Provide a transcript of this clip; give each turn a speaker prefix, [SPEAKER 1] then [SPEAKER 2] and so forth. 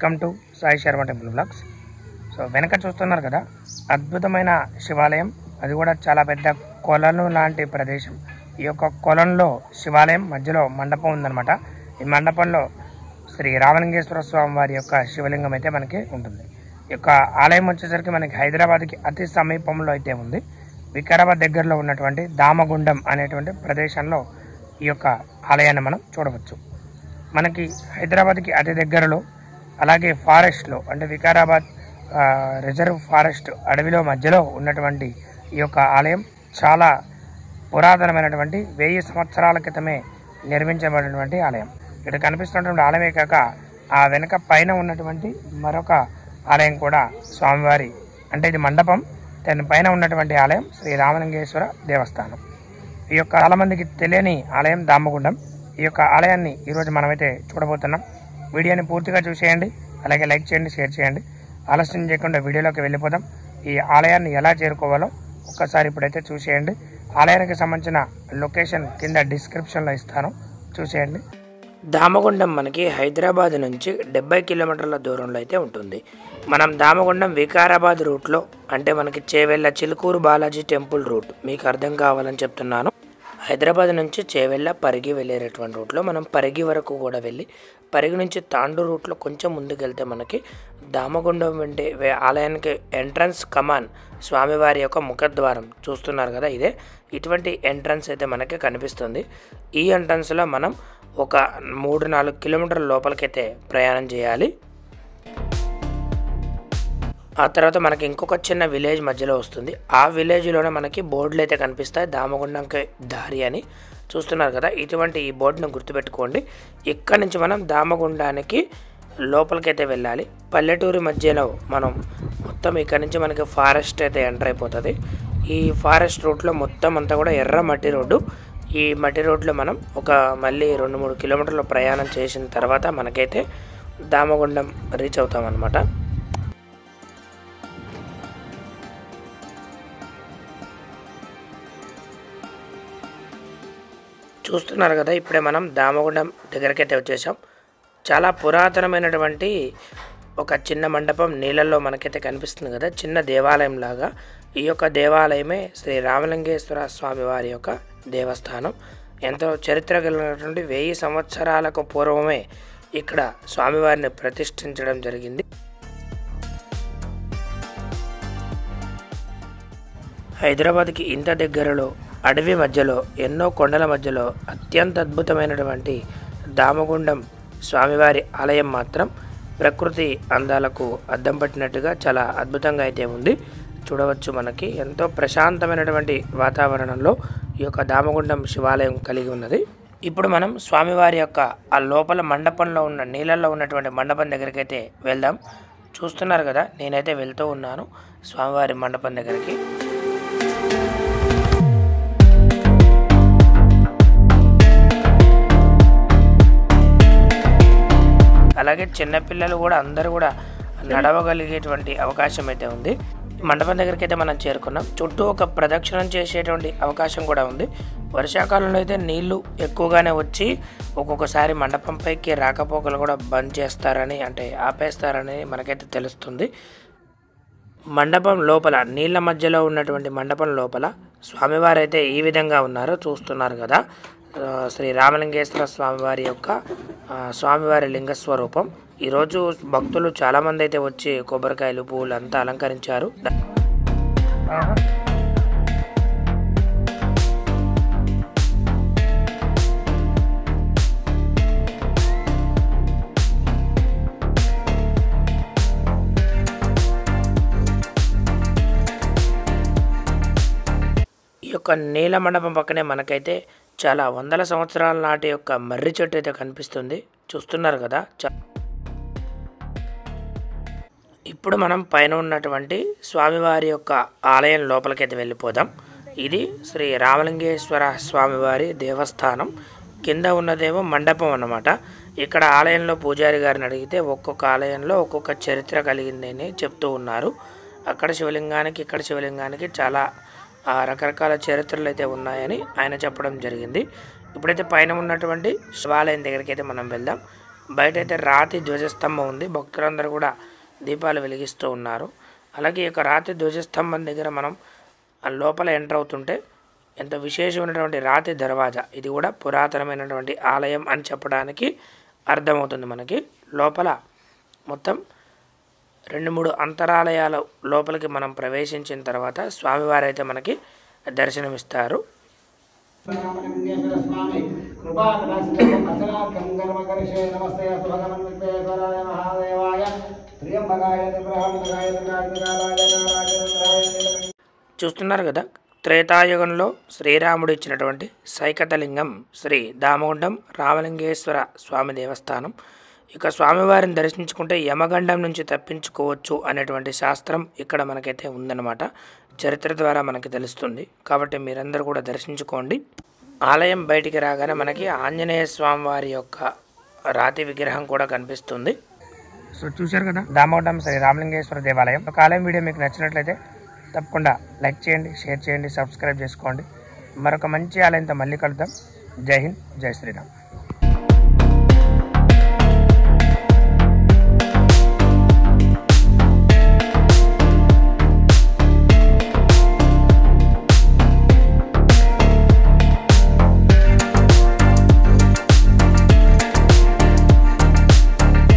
[SPEAKER 1] Welcome to Sai Sharma temple blogs. So వెనక చూస్తున్నారు కదా, అద్భుతమైన శివాలయం. అది కూడా చాలా పెద్ద కొలను లాంటి ప్రదేశం. ఈ యొక్క కొలంలో శివాలయం మధ్యలో మండపం ఉందన్నమాట. ఈ మండపంలో శ్రీ రామలింగేశ్వర స్వామి వారి యొక్క శివలింగం అయితే మనకి ఉంటుంది. ఈ యొక్క ఆలయం వచ్చేసరికి మనకి హైదరాబాద్కి అతి సమీపంలో అయితే ఉంది. వికారాబాద్ దగ్గరలో ఉన్నటువంటి దామగుండం అనేటువంటి ప్రదేశంలో ఈ యొక్క ఆలయాన్ని మనం చూడవచ్చు. మనకి హైదరాబాద్కి అతి దగ్గరలో, అలాగే ఫారెస్ట్లో అంటే వికారాబాద్ రిజర్వ్ ఫారెస్ట్ అడవిలో మధ్యలో ఉన్నటువంటి ఈ యొక్క ఆలయం చాలా పురాతనమైనటువంటి 1000 సంవత్సరాల క్రితమే నిర్మించబడినటువంటి ఆలయం. ఇక్కడ కనిపిస్తున్నటువంటి ఆలయమే కాక ఆ వెనుక పైన ఉన్నటువంటి మరొక ఆలయం కూడా స్వామివారి, అంటే ఇది మండపం, దాని పైన ఉన్నటువంటి ఆలయం శ్రీ రామలింగేశ్వర దేవస్థానం. ఈ యొక్క చాలామందికి తెలియని ఆలయం దామగుండం. ఈ యొక్క ఆలయాన్ని ఈరోజు మనమైతే చూడబోతున్నాం. వీడియోని పూర్తిగా చూసేయండి, అలాగే లైక్ చేయండి, షేర్ చేయండి. ఆలస్యం చేయకుండా వీడియోలోకి వెళ్ళిపోదాం. ఈ ఆలయాన్ని ఎలా చేరుకోవాలో ఒక్కసారి ఇప్పుడైతే చూసేయండి. ఆలయానికి సంబంధించిన లొకేషన్ కింద డిస్క్రిప్షన్లో ఇస్తాను, చూసేయండి. దామగుండం మనకి హైదరాబాద్ నుంచి 70 కిలోమీటర్ల దూరంలో అయితే ఉంటుంది. మనం దామగుండం వికారాబాద్ రూట్లో, అంటే మనకి చేవెళ్ళ చిలుకూరు బాలాజీ టెంపుల్ రూట్ మీకు అర్థం కావాలని చెప్తున్నాను. హైదరాబాద్ నుంచి చేవెళ్ళ పరిగి వెళ్ళేటటువంటి రూట్లో మనం పరిగి వరకు కూడా వెళ్ళి, పరిగి నుంచి తాండూరు రూట్లో కొంచెం ముందుకు వెళ్తే మనకి దామగుండం వెంటే ఆలయానికి ఎంట్రన్స్ కమాన్ స్వామివారి యొక్క ముఖద్వారం చూస్తున్నారు కదా, ఇదే. ఇటువంటి ఎంట్రన్స్ అయితే మనకి కనిపిస్తుంది. ఈ ఎంట్రన్స్లో మనం ఒక 3-4 కిలోమీటర్ల లోపలికైతే ప్రయాణం చేయాలి. ఆ తర్వాత మనకి ఇంకొక చిన్న విలేజ్ మధ్యలో వస్తుంది. ఆ విలేజ్లోనే మనకి బోర్డులు అయితే కనిపిస్తాయి, దామగుండంకి దారి అని చూస్తున్నారు కదా. ఇటువంటి ఈ బోర్డును గుర్తుపెట్టుకోండి. ఇక్కడి నుంచి మనం దామగుండానికి లోపలికైతే వెళ్ళాలి. పల్లెటూరి మధ్యలో మనం మొత్తం ఇక్కడి నుంచి మనకి ఫారెస్ట్ అయితే ఎంటర్ అయిపోతుంది. ఈ ఫారెస్ట్ రూట్లో మొత్తం అంతా కూడా ఎర్ర మట్టి రోడ్డు. ఈ మట్టి రోడ్లో మనం ఒక మళ్ళీ 2-3 కిలోమీటర్ల ప్రయాణం చేసిన తర్వాత మనకైతే దామగుండం రీచ్ అవుతాం అన్నమాట. చూస్తున్నారు కదా, ఇప్పుడే మనం దామగుండం దగ్గరికి అయితే వచ్చేసాం. చాలా పురాతనమైనటువంటి ఒక చిన్న మండపం నీళ్ళల్లో మనకైతే కనిపిస్తుంది కదా, చిన్న దేవాలయం లాగా. ఈ యొక్క దేవాలయమే శ్రీ రామలింగేశ్వర స్వామి వారి యొక్క దేవస్థానం. ఎంతో చరిత్ర కలిగినటువంటి 1000 సంవత్సరాలకు పూర్వమే ఇక్కడ స్వామివారిని ప్రతిష్ఠించడం జరిగింది. హైదరాబాద్కి ఇంత దగ్గరలో, అడవి మధ్యలో, ఎన్నో కొండల మధ్యలో అత్యంత అద్భుతమైనటువంటి దామగుండం స్వామివారి ఆలయం మాత్రం ప్రకృతి అందాలకు అద్దం పట్టినట్టుగా చాలా అద్భుతంగా అయితే ఉంది. చూడవచ్చు, మనకి ఎంతో ప్రశాంతమైనటువంటి వాతావరణంలో ఈ యొక్క దామగుండం శివాలయం కలిగి ఉన్నది. ఇప్పుడు మనం స్వామివారి యొక్క ఆ లోపల మండపంలో ఉన్న నీళ్ళల్లో ఉన్నటువంటి మండపం దగ్గరికి అయితే వెళ్దాం. చూస్తున్నారు కదా, నేనైతే వెళ్తూ ఉన్నాను స్వామివారి మండపం దగ్గరికి. అలాగే చిన్నపిల్లలు కూడా అందరూ కూడా నడవగలిగేటువంటి అవకాశం అయితే ఉంది. మండపం దగ్గరికి అయితే మనం చేరుకున్నాం. చుట్టూ ఒక ప్రదక్షిణం చేసేటువంటి అవకాశం కూడా ఉంది. వర్షాకాలంలో అయితే నీళ్లు ఎక్కువగానే వచ్చి ఒక్కొక్కసారి మండపం పైకి రాకపోకలు కూడా బంద్ చేస్తారని, అంటే ఆపేస్తారని మనకైతే తెలుస్తుంది. మండపం లోపల, నీళ్ళ మధ్యలో ఉన్నటువంటి మండపం లోపల స్వామివారు అయితే ఈ విధంగా ఉన్నారు, చూస్తున్నారు కదా. శ్రీ రామలింగేశ్వర స్వామివారి యొక్క స్వామివారి లింగస్వరూపం. ఈరోజు భక్తులు చాలామంది అయితే వచ్చి కొబ్బరికాయలు, పువ్వులు అంతా అలంకరించారు. ఈ యొక్క నీల మండపం పక్కనే మనకైతే చాలా 100 సంవత్సరాల నాటి యొక్క మర్రి చెట్టు అయితే కనిపిస్తుంది, చూస్తున్నారు కదా. ఇప్పుడు మనం పైన ఉన్నటువంటి స్వామివారి యొక్క ఆలయం లోపలికైతే వెళ్ళిపోదాం. ఇది శ్రీ రామలింగేశ్వర స్వామివారి దేవస్థానం. కింద ఉన్నదేమో మండపం అన్నమాట. ఇక్కడ ఆలయంలో పూజారి గారిని అడిగితే ఒక్కొక్క ఆలయంలో ఒక్కొక్క చరిత్ర కలిగిందని చెప్తూ ఉన్నారు. అక్కడ శివలింగానికి, ఇక్కడ శివలింగానికి చాలా రకరకాల చరిత్రలు అయితే ఉన్నాయని ఆయన చెప్పడం జరిగింది. ఇప్పుడైతే పైన ఉన్నటువంటి శివాలయం దగ్గరికి అయితే మనం వెళ్దాం. బయట అయితే రాతి ధ్వజస్తంభం ఉంది. భక్తులందరూ కూడా దీపాలు వెలిగిస్తూ ఉన్నారు. అలాగే ఈ యొక్క రాతి ధ్వజస్తంభం దగ్గర మనం లోపల ఎంటర్ అవుతుంటే ఎంత విశేషమైనటువంటి రాతి దర్వాజా, ఇది కూడా పురాతనమైనటువంటి ఆలయం అని చెప్పడానికి అర్థమవుతుంది. మనకి లోపల మొత్తం 2-3 అంతరాలయాల లోపలికి మనం ప్రవేశించిన తర్వాత స్వామివారు అయితే మనకి దర్శనమిస్తారు. చూస్తున్నారు కదా, త్రేతాయుగంలో శ్రీరాముడు ఇచ్చినటువంటి సైకతలింగం శ్రీ దామగుండం రామలింగేశ్వర స్వామి దేవస్థానం. ఇక స్వామివారిని దర్శించుకుంటే యమగండం నుంచి తప్పించుకోవచ్చు అనేటువంటి శాస్త్రం ఇక్కడ మనకైతే ఉందన్నమాట. చరిత్ర ద్వారా మనకి తెలుస్తుంది. కాబట్టి మీరందరూ కూడా దర్శించుకోండి. ఆలయం బయటికి రాగానే మనకి ఆంజనేయ స్వామి వారి యొక్క రాతి విగ్రహం కూడా కనిపిస్తుంది. సో చూశారు కదా, దామగుండం శ్రీ రామలింగేశ్వర దేవాలయం. ఒక ఆలయం వీడియో మీకు నచ్చినట్లయితే తప్పకుండా లైక్ చేయండి, షేర్ చేయండి, సబ్స్క్రైబ్ చేసుకోండి. మరొక మంచి ఆలయంతో మళ్ళీ కలుద్దాం. జై హింద్, జై శ్రీరామ్.